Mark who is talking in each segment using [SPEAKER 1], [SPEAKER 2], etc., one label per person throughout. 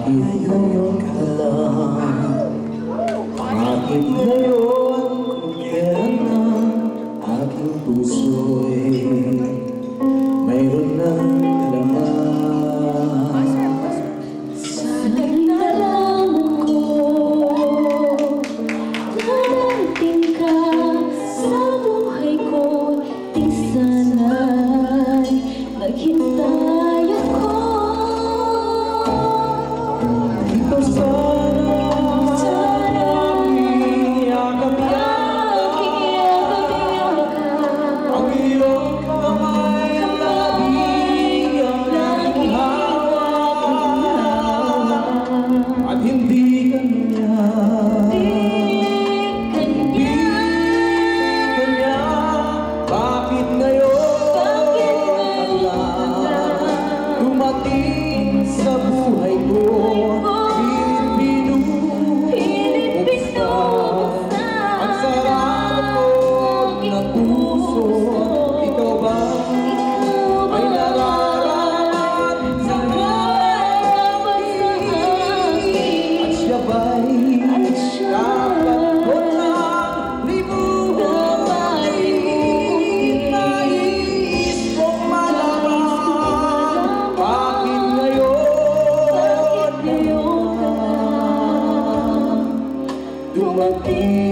[SPEAKER 1] Bakit ngayon ka lang? Bakit ngayon kung kailan ang aking puso'y mayroon ng laman?
[SPEAKER 2] Sana'y nalaman ko darating ka sa buhay ko. Di sana'y naghintay ako.
[SPEAKER 1] Ito sana aking yakap-yakap, ang iyong kamay lagi ang aking hawak, at hindi kanya bakit ngayon dumating sa buhay ko? Ang sarap ng puso, ikaw ba ay nararapat sa akin? At siya ba'y dapat ko lang libuhin? Nais kong malaman bakit ngayon dumating.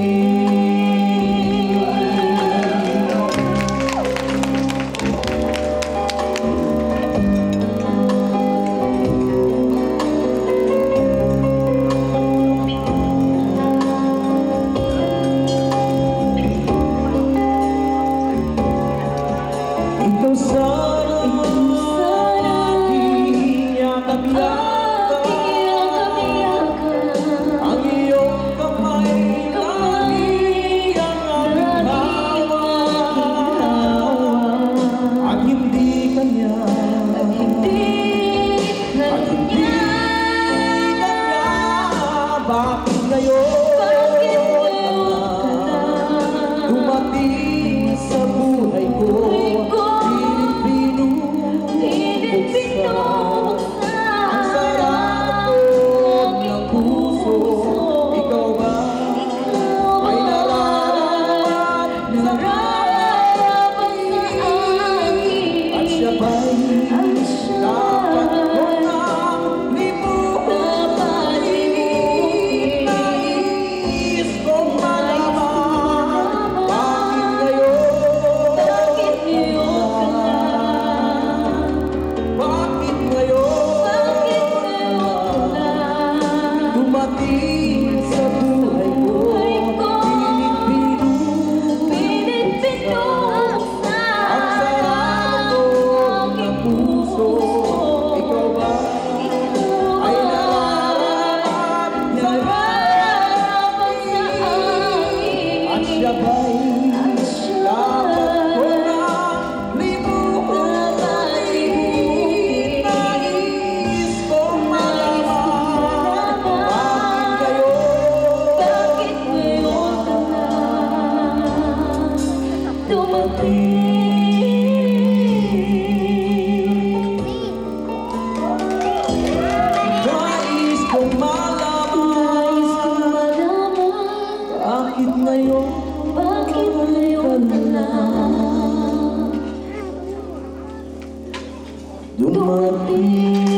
[SPEAKER 1] Ikaw sana aking yakap-yakap, ang iyong kamay lagi ang aking hawak, at hindi kanya bakit ngayon dumating sa buhay ko? Ang sarap ng puso, ikaw ba ay nararapat sa akin? At siya ba'y dapat ko nang libuhin? Nais kong malaman bakit dumating sa buhay ko? Ang sarap ng puso, ikaw ba ay nararapat sa akin? At siya ba'y dapat ko nang libuhin? Nais kong malaman bakit nais kong malaman bakit ngayon ka lang dumating.